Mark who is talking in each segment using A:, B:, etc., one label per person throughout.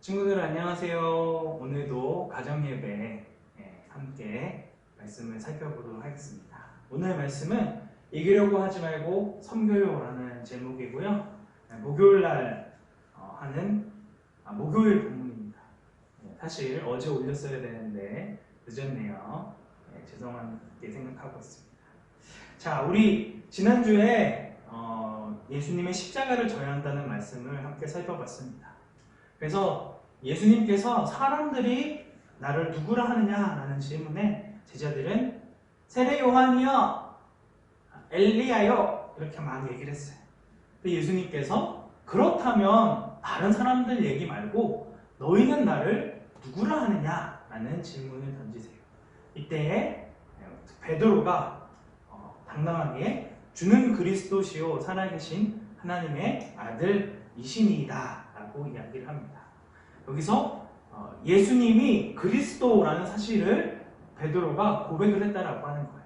A: 친구들 안녕하세요. 오늘도 가정예배 함께 말씀을 살펴보도록 하겠습니다. 오늘 말씀은 이기려고 하지 말고 섬겨요라는 제목이고요. 목요일날 하는 목요일 본문입니다. 사실 어제 올렸어야 되는데 늦었네요. 죄송하게 생각하고 있습니다. 자, 우리 지난주에 예수님의 십자가를 져야 한다는 말씀을 함께 살펴봤습니다. 그래서 예수님께서 사람들이 나를 누구라 하느냐라는 질문에 제자들은 세례 요한이요, 엘리야요 이렇게 막 얘기를 했어요. 근데 예수님께서 그렇다면 다른 사람들 얘기 말고 너희는 나를 누구라 하느냐라는 질문을 던지세요. 이때 베드로가 당당하게 주는 그리스도시요 살아계신 하나님의 아들이시니이다 라고 이야기를 합니다. 여기서 예수님이 그리스도라는 사실을 베드로가 고백을 했다라고 하는 거예요.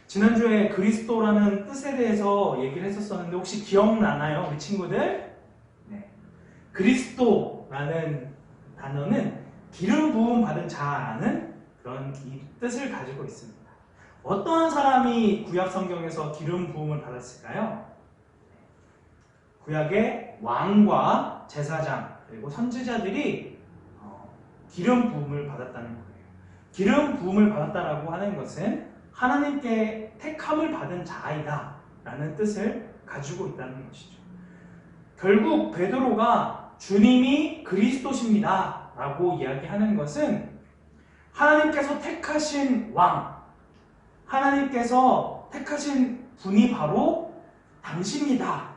A: 지난주에 그리스도라는 뜻에 대해서 얘기를 했었었는데 혹시 기억나나요? 우리 친구들? 네. 그리스도라는 단어는 기름 부음 받은 자라는 그런 이 뜻을 가지고 있습니다. 어떤 사람이 구약 성경에서 기름 부음을 받았을까요? 구약의 왕과 제사장 그리고 선지자들이 기름 부음을 받았다는 거예요. 기름 부음을 받았다라고 하는 것은 하나님께 택함을 받은 자이다 라는 뜻을 가지고 있다는 것이죠. 결국 베드로가 주님이 그리스도십니다 라고 이야기하는 것은 하나님께서 택하신 왕, 하나님께서 택하신 분이 바로 당신이다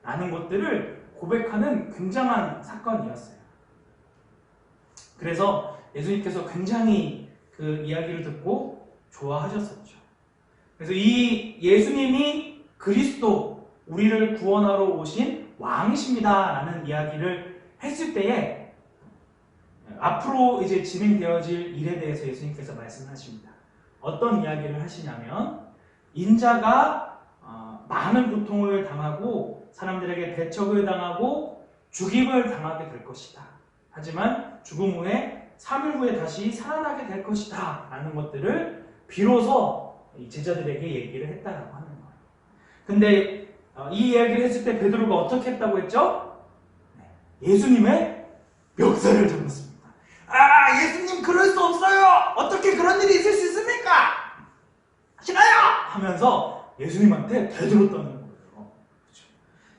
A: 라는 것들을 고백하는 굉장한 사건이었어요. 그래서 예수님께서 굉장히 그 이야기를 듣고 좋아하셨었죠. 그래서 이 예수님이 그리스도, 우리를 구원하러 오신 왕이십니다 라는 이야기를 했을 때에 앞으로 이제 진행되어질 일에 대해서 예수님께서 말씀하십니다. 어떤 이야기를 하시냐면 인자가 많은 고통을 당하고 사람들에게 대적을 당하고 죽임을 당하게 될 것이다. 하지만 죽음 후에 3일 후에 다시 살아나게 될 것이다 라는 것들을 비로소 제자들에게 얘기를 했다라고 하는 거예요. 근데 이 이야기를 했을 때 베드로가 어떻게 했다고 했죠? 예수님의 멱살을 잡았습니다. 예수님 그럴 수 없어요. 어떻게 그런 일이 있을 수 있습니까? 싫어요! 하면서 예수님한테 대들었다는 거예요. 그렇죠?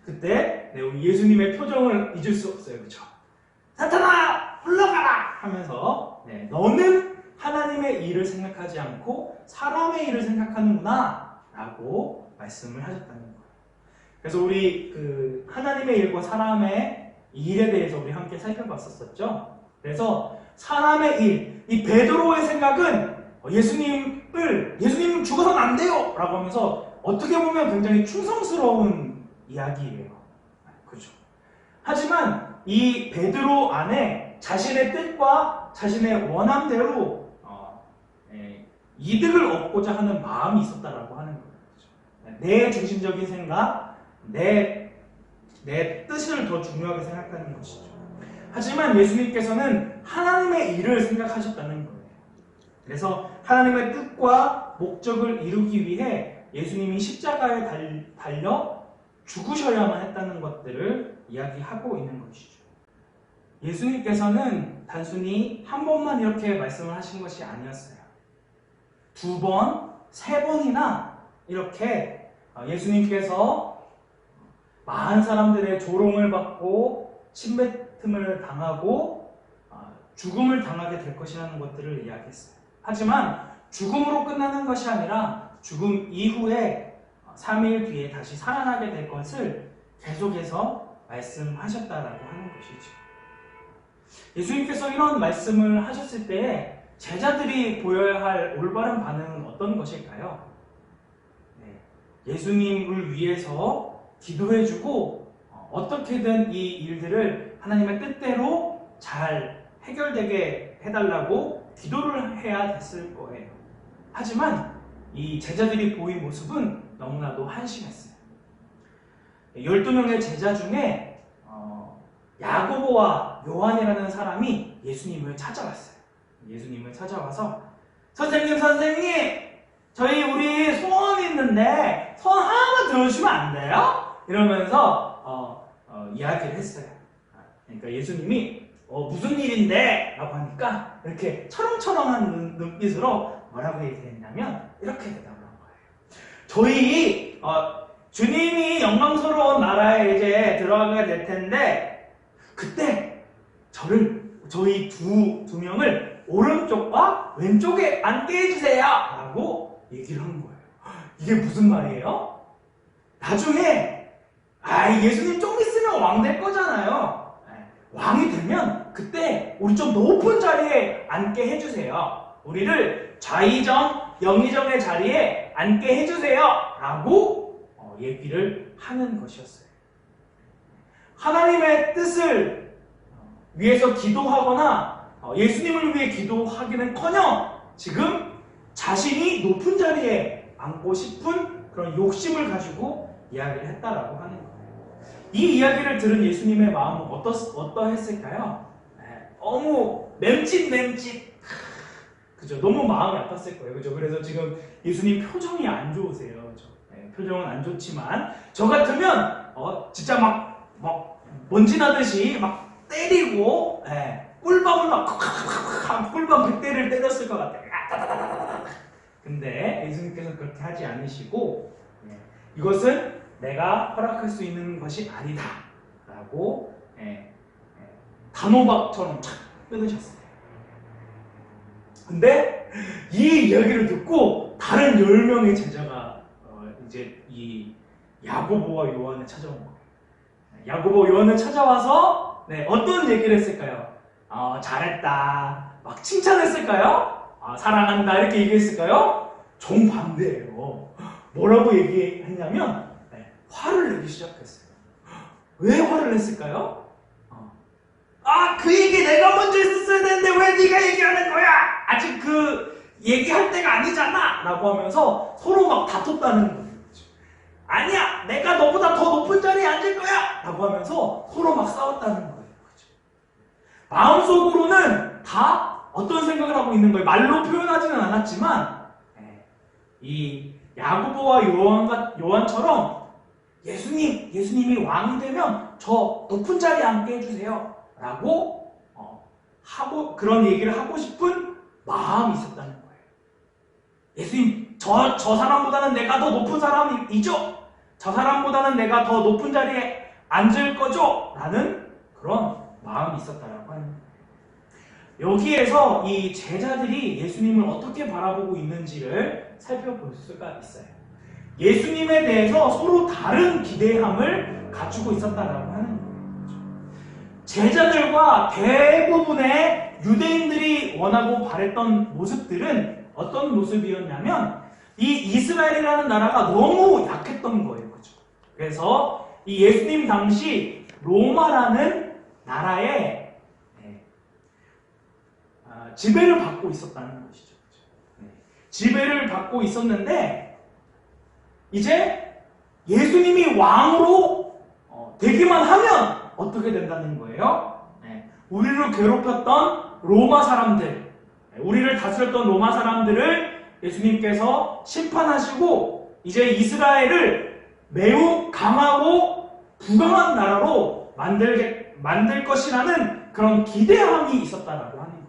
A: 그때 우리 예수님의 표정을 잊을 수 없어요. 그렇죠? 사탄아 물러가라! 하면서 너는 하나님의 일을 생각하지 않고 사람의 일을 생각하는구나 라고 말씀을 하셨다는 거예요. 그래서 우리 하나님의 일과 사람의 일에 대해서 우리 함께 살펴봤었죠. 그래서 사람의 일, 이 베드로의 생각은 예수님 죽어서는 안 돼요! 라고 하면서 어떻게 보면 굉장히 충성스러운 이야기예요. 그렇죠. 하지만 이 베드로 안에 자신의 뜻과 자신의 원함대로 이득을 얻고자 하는 마음이 있었다라고 하는 거예요. 그렇죠. 내 중심적인 생각, 내 뜻을 더 중요하게 생각하는 것이죠. 하지만 예수님께서는 하나님의 일을 생각하셨다는 거예요. 그래서 하나님의 뜻과 목적을 이루기 위해 예수님이 십자가에 달려 죽으셔야만 했다는 것들을 이야기하고 있는 것이죠. 예수님께서는 단순히 한 번만 이렇게 말씀을 하신 것이 아니었어요. 2번, 3번이나 이렇게 예수님께서 많은 사람들의 조롱을 받고 침뱉음을 당하고 죽음을 당하게 될 것이라는 것들을 이야기했어요. 하지만 죽음으로 끝나는 것이 아니라 죽음 이후에 3일 뒤에 다시 살아나게 될 것을 계속해서 말씀하셨다라고 하는 것이죠. 예수님께서 이런 말씀을 하셨을 때에 제자들이 보여야 할 올바른 반응은 어떤 것일까요? 예수님을 위해서 기도해주고 어떻게든 이 일들을 하나님의 뜻대로 잘 해결되게 해달라고 기도를 해야 됐을 거예요. 하지만 이 제자들이 보인 모습은 너무나도 한심했어요. 12명의 제자 중에 야고보와 요한이라는 사람이 예수님을 찾아왔어요. 예수님을 찾아와서 선생님, 우리 소원이 있는데 소원 하나만 들어주시면 안 돼요? 이러면서 이야기를 했어요. 그러니까 예수님이 무슨 일인데? 라고 하니까 이렇게 철렁철렁한 눈빛으로 뭐라고 얘기했냐면 이렇게 대답을 한 거예요. 저희 주님이 영광스러운 나라에 이제 들어가게 될 텐데 그때 저희 두 명을 오른쪽과 왼쪽에 앉게 해주세요 라고 얘기를 한 거예요. 이게 무슨 말이에요? 나중에 예수님 좀 있으면 왕 될 거잖아요. 왕이 되면 그때 우리 좀 높은 자리에 앉게 해주세요. 우리를 좌의정, 영의정의 자리에 앉게 해주세요 라고 얘기를 하는 것이었어요. 하나님의 뜻을 위해서 기도하거나 예수님을 위해 기도하기는커녕 지금 자신이 높은 자리에 앉고 싶은 그런 욕심을 가지고 이야기를 했다라고 하는 거예요. 이 이야기를 들은 예수님의 마음은 어떠했을까요? 너무 맴짓. 그죠? 너무 마음이 아팠을 거예요. 그죠? 그래서 지금 예수님 표정이 안 좋으세요. 그죠? 표정은 안 좋지만 저 같으면 진짜 막 먼지 나듯이 막 때리고 꿀밤을 막 꿀밤 100대를 때렸을 것 같아요. 근데 예수님께서 그렇게 하지 않으시고 이것은 내가 허락할 수 있는 것이 아니다 라고 단호박처럼 착 끊으셨어요. 근데 이 이야기를 듣고 다른 10명의 제자가 이제 이 야고보와 요한을 찾아온 거예요. 야고보 요한을 찾아와서 어떤 얘기를 했을까요? 잘했다 막 칭찬했을까요? 사랑한다 이렇게 얘기했을까요? 정반대예요. 뭐라고 얘기했냐면 화를 내기 시작했어요. 왜 화를 냈을까요? 그 얘기 내가 먼저 했었어야 되는데 왜 네가 얘기하는 거야? 아직 그 얘기할 때가 아니잖아 라고 하면서 서로 막 다퉜다는 거예요. 아니야 내가 너보다 더 높은 자리에 앉을 거야 라고 하면서 서로 막 싸웠다는 거예요. 마음속으로는 다 어떤 생각을 하고 있는 거예요. 말로 표현하지는 않았지만 이 야고보와 요한처럼 예수님이 왕이 되면 저 높은 자리에 앉게 해주세요 라고 하고 그런 얘기를 하고 싶은 마음이 있었다는 거예요. 예수님 저 사람보다는 내가 더 높은 사람이죠? 저 사람보다는 내가 더 높은 자리에 앉을 거죠? 라는 그런 마음이 있었다라고 하는 거예요. 여기에서 이 제자들이 예수님을 어떻게 바라보고 있는지를 살펴볼 수가 있어요. 예수님에 대해서 서로 다른 기대함을 갖추고 있었다라고 하는 거예요. 제자들과 대부분의 유대인들이 원하고 바랬던 모습들은 어떤 모습이었냐면 이 이스라엘이라는 나라가 너무 약했던 거예요. 그렇죠? 그래서 이 예수님 당시 로마라는 나라에 지배를 받고 있었다는 것이죠. 지배를 받고 있었는데 이제 예수님이 왕으로 되기만 하면 어떻게 된다는 거예요? 우리를 괴롭혔던 로마 사람들, 우리를 다스렸던 로마 사람들을 예수님께서 심판하시고 이제 이스라엘을 매우 강하고 부강한 나라로 만들 것이라는 그런 기대함이 있었다라고 하는 거예요.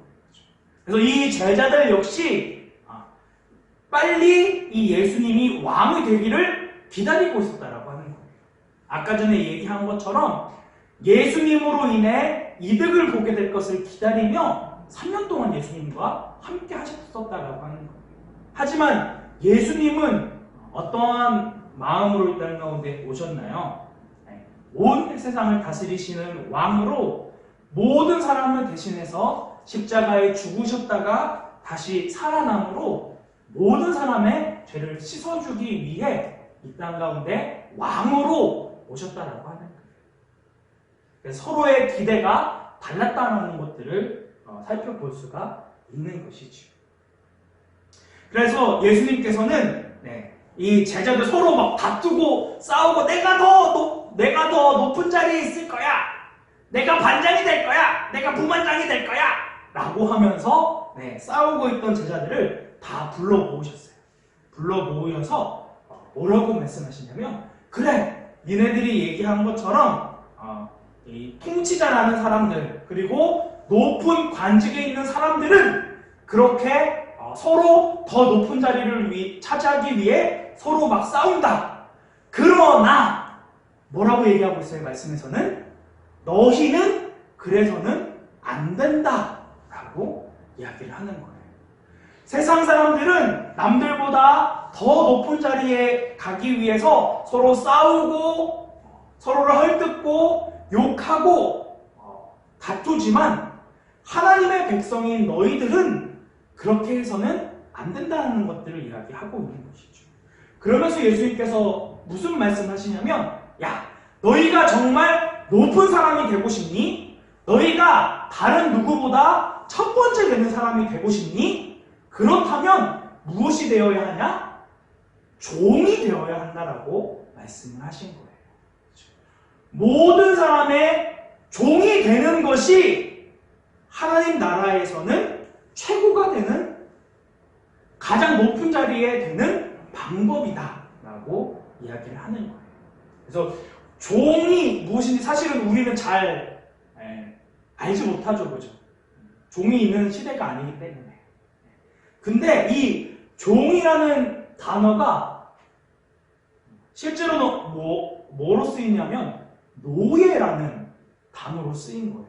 A: 그래서 이 제자들 역시 빨리 이 예수님이 왕이 되기를 기다리고 있었다라고 하는 거예요. 아까 전에 얘기한 것처럼 예수님으로 인해 이득을 보게 될 것을 기다리며 3년 동안 예수님과 함께 하셨었다라고 하는 거예요. 하지만 예수님은 어떠한 마음으로 이 땅 가운데 오셨나요? 온 세상을 다스리시는 왕으로 모든 사람을 대신해서 십자가에 죽으셨다가 다시 살아남으로 모든 사람의 죄를 씻어주기 위해 이 땅 가운데 왕으로 오셨다라고 하는 거예요. 그래서 서로의 기대가 달랐다는 것들을 살펴볼 수가 있는 것이죠. 그래서 예수님께서는 이 제자들 서로 막 다투고 싸우고 내가 더 높은 자리에 있을 거야. 내가 반장이 될 거야, 내가 부반장이 될 거야 라고 하면서 싸우고 있던 제자들을 다 불러 모으셨어요. 불러 모여서 뭐라고 말씀하시냐면, 그래, 니네들이 얘기한 것처럼 이 통치자라는 사람들, 그리고 높은 관직에 있는 사람들은 그렇게 서로 더 높은 자리를 차지하기 위해 서로 막 싸운다. 그러나 뭐라고 얘기하고 있어요? 말씀에서는 너희는 그래서는 안 된다 라고 이야기를 하는 거예요. 세상 사람들은 남들보다 더 높은 자리에 가기 위해서 서로 싸우고 서로를 헐뜯고 욕하고 다투지만, 하나님의 백성인 너희들은 그렇게 해서는 안 된다는 것들을 이야기하고 있는 것이죠. 그러면서 예수님께서 무슨 말씀하시냐면, 야, 너희가 정말 높은 사람이 되고 싶니? 너희가 다른 누구보다 첫 번째 되는 사람이 되고 싶니? 그렇다면 무엇이 되어야 하냐? 종이 되어야 한다라고 말씀을 하신 거예요. 모든 사람의 종이 되는 것이 하나님 나라에서는 최고가 되는, 가장 높은 자리에 되는 방법이다 라고 이야기를 하는 거예요. 그래서 종이 무엇인지 사실은 우리는 잘 알지 못하죠, 그죠? 종이 있는 시대가 아니기 때문에. 근데 이 종이라는 단어가 실제로는 뭐로 쓰이냐면 노예라는 단어로 쓰인 거예요.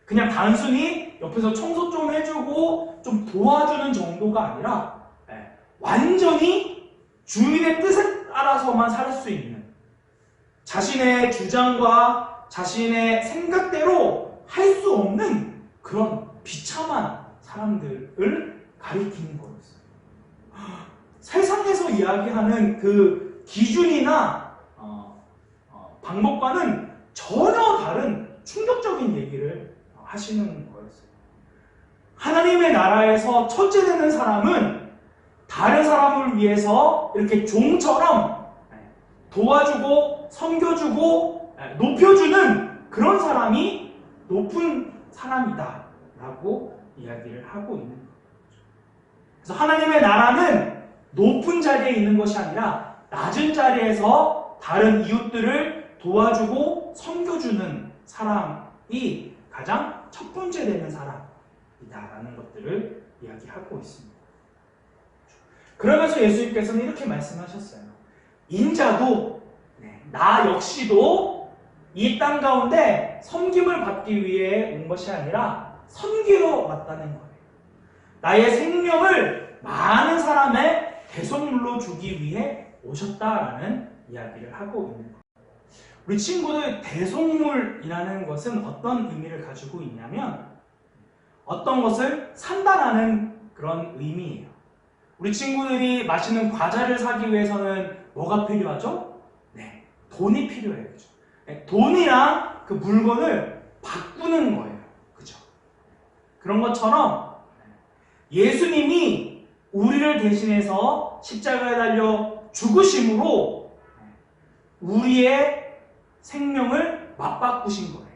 A: 그냥 단순히 옆에서 청소 좀 해주고 좀 도와주는 정도가 아니라 완전히 주인의 뜻에 따라서만 살 수 있는, 자신의 주장과 자신의 생각대로 할 수 없는 그런 비참한 사람들을 가리키는 거였어요. 세상에서 이야기하는 그 기준이나 방법과는 전혀 다른 충격적인 얘기를 하시는 거였어요. 하나님의 나라에서 첫째 되는 사람은 다른 사람을 위해서 이렇게 종처럼 도와주고 섬겨주고 높여주는 그런 사람이 높은 사람이다 라고 이야기를 하고 있는 거예요. 그래서 하나님의 나라는 높은 자리에 있는 것이 아니라 낮은 자리에서 다른 이웃들을 도와주고 섬겨주는 사람이 가장 첫 번째 되는 사람이다라는 것들을 이야기하고 있습니다. 그러면서 예수님께서는 이렇게 말씀하셨어요. 인자도, 나 역시도 이 땅 가운데 섬김을 받기 위해 온 것이 아니라 섬기러 왔다는 거예요. 나의 생명을 많은 사람의 대속물로 주기 위해 오셨다라는 이야기를 하고 있는 거예요. 우리 친구들, 대속물이라는 것은 어떤 의미를 가지고 있냐면 어떤 것을 산다라는 그런 의미예요. 우리 친구들이 맛있는 과자를 사기 위해서는 뭐가 필요하죠? 돈이 필요해요. 그죠? 돈이랑 그 물건을 바꾸는 거예요. 그죠? 그런 것처럼 예수님이 우리를 대신해서 십자가에 달려 죽으심으로 우리의 생명을 맞바꾸신 거예요.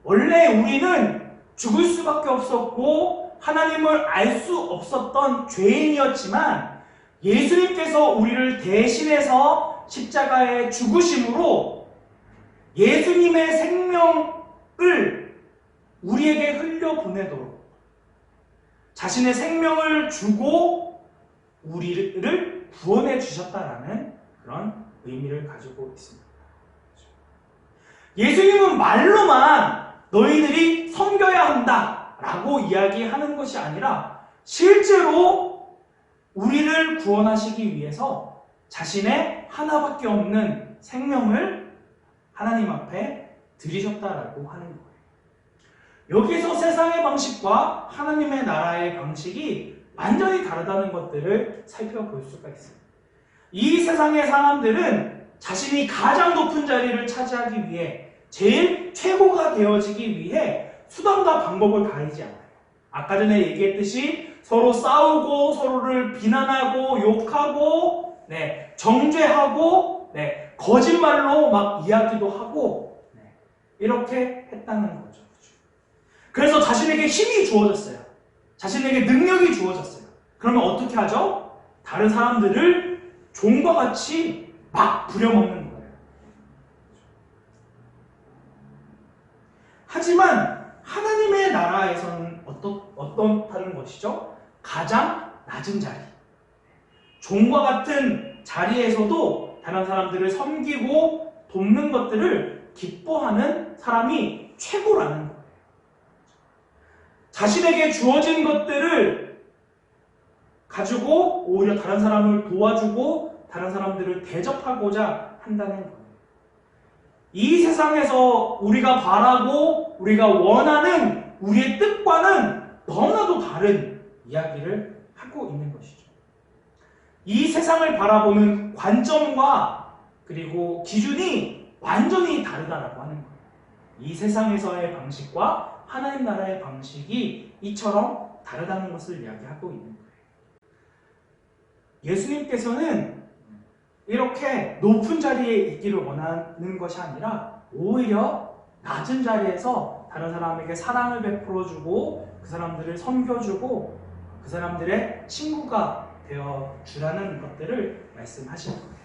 A: 원래 우리는 죽을 수밖에 없었고 하나님을 알 수 없었던 죄인이었지만, 예수님께서 우리를 대신해서 십자가에 죽으심으로 예수님의 생명을 우리에게 흘려보내도록 자신의 생명을 주고 우리를 구원해 주셨다라는 그런 의미를 가지고 있습니다. 예수님은 말로만 너희들이 섬겨야 한다 라고 이야기하는 것이 아니라 실제로 우리를 구원하시기 위해서 자신의 하나밖에 없는 생명을 하나님 앞에 드리셨다라고 하는 거예요. 여기서 세상의 방식과 하나님의 나라의 방식이 완전히 다르다는 것들을 살펴볼 수가 있습니다. 이 세상의 사람들은 자신이 가장 높은 자리를 차지하기 위해, 제일 최고가 되어지기 위해 수단과 방법을 가리지 않아요. 아까 전에 얘기했듯이 서로 싸우고 서로를 비난하고 욕하고 정죄하고 거짓말로 막 이야기도 하고 이렇게 했다는 거죠. 그래서 자신에게 힘이 주어졌어요. 자신에게 능력이 주어졌어요. 그러면 어떻게 하죠? 다른 사람들을 종과 같이 막 부려먹는 거예요. 하지만 하나님의 나라에서는 어떻다는 것이죠? 가장 낮은 자리. 종과 같은 자리에서도 다른 사람들을 섬기고 돕는 것들을 기뻐하는 사람이 최고라는 거예요. 자신에게 주어진 것들을 가지고 오히려 다른 사람을 도와주고 다른 사람들을 대접하고자 한다는 거예요. 이 세상에서 우리가 바라고 우리가 원하는 우리의 뜻과는 너무나도 다른 이야기를 하고 있는 것이죠. 이 세상을 바라보는 관점과 그리고 기준이 완전히 다르다라고 하는 거예요. 이 세상에서의 방식과 하나님 나라의 방식이 이처럼 다르다는 것을 이야기하고 있는 거예요. 예수님께서는 이렇게 높은 자리에 있기를 원하는 것이 아니라 오히려 낮은 자리에서 다른 사람에게 사랑을 베풀어주고 그 사람들을 섬겨주고 그 사람들의 친구가 되어주라는 것들을 말씀하시는 거예요.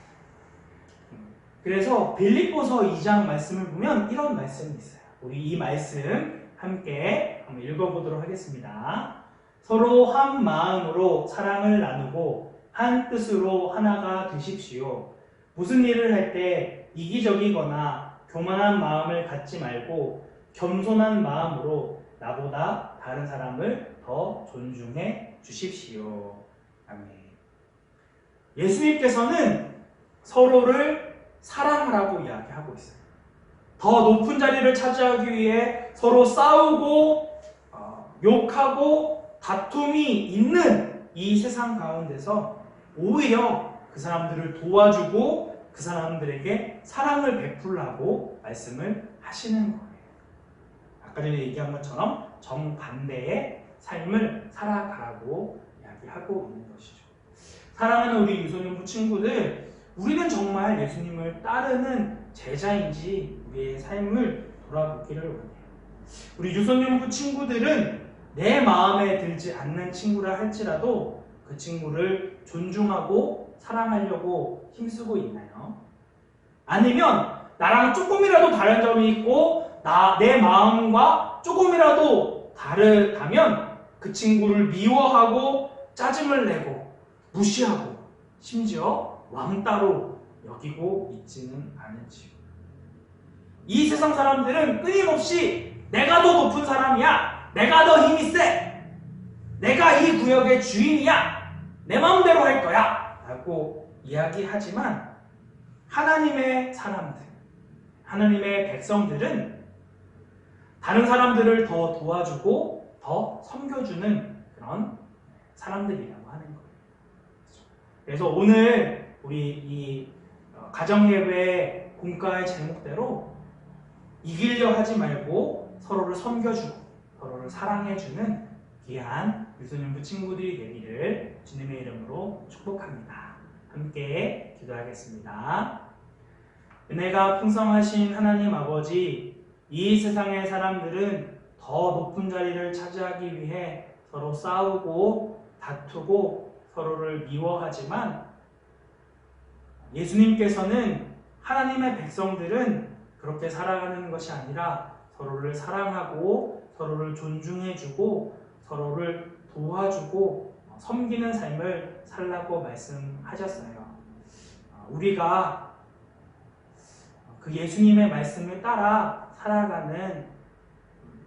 A: 그래서 빌립보서 2장 말씀을 보면 이런 말씀이 있어요. 우리 이 말씀 함께 한번 읽어보도록 하겠습니다. 서로 한 마음으로 사랑을 나누고 한 뜻으로 하나가 되십시오. 무슨 일을 할 때 이기적이거나 교만한 마음을 갖지 말고 겸손한 마음으로 나보다 다른 사람을 더 존중해 주십시오. 아멘. 예수님께서는 서로를 사랑하라고 이야기하고 있어요. 더 높은 자리를 차지하기 위해 서로 싸우고 욕하고 다툼이 있는 이 세상 가운데서 오히려 그 사람들을 도와주고 그 사람들에게 사랑을 베풀라고 말씀을 하시는 거예요. 아까 전에 얘기한 것처럼 정반대의 삶을 살아가라고 이야기하고 있는 것이죠. 사랑하는 우리 유소년부 친구들, 우리는 정말 예수님을 따르는 제자인지 우리의 삶을 돌아보기를 원해요. 우리 유소년부 친구들은 내 마음에 들지 않는 친구라 할지라도 그 친구를 존중하고 사랑하려고 힘쓰고 있나요? 아니면 나랑 조금이라도 다른 점이 있고 내 마음과 조금이라도 다르다면 그 친구를 미워하고 짜증을 내고 무시하고 심지어 왕따로 여기고 있지는 않은지요. 이 세상 사람들은 끊임없이 내가 더 높은 사람이야, 내가 더 힘이 세, 내가 이 구역의 주인이야, 내 마음대로 할 거야 라고 이야기하지만 하나님의 사람들, 하나님의 백성들은 다른 사람들을 더 도와주고 더 섬겨주는 그런 사람들이라고 하는 거예요. 그래서 오늘 우리 이 가정예배 공과의 제목대로 이기려 하지 말고 서로를 섬겨주고 서로를 사랑해주는 귀한 유소년부 친구들이 되기를 주님의 이름으로 축복합니다. 함께 기도하겠습니다. 은혜가 풍성하신 하나님 아버지, 이 세상의 사람들은 더 높은 자리를 차지하기 위해 서로 싸우고 다투고 서로를 미워하지만 예수님께서는 하나님의 백성들은 그렇게 살아가는 것이 아니라 서로를 사랑하고 서로를 존중해주고 서로를 도와주고 섬기는 삶을 살라고 말씀하셨어요. 우리가 그 예수님의 말씀을 따라 살아가는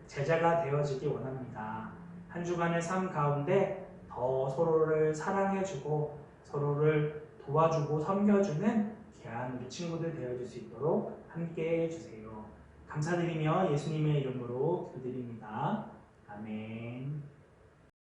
A: 제자가 되어지기 원합니다. 한 주간의 삶 가운데 더 서로를 사랑해주고 서로를 도와주고 섬겨주는 귀한 우리 친구들 되어줄 수 있도록 함께 해주세요. 감사드리며 예수님의 이름으로 기도드립니다. 아멘.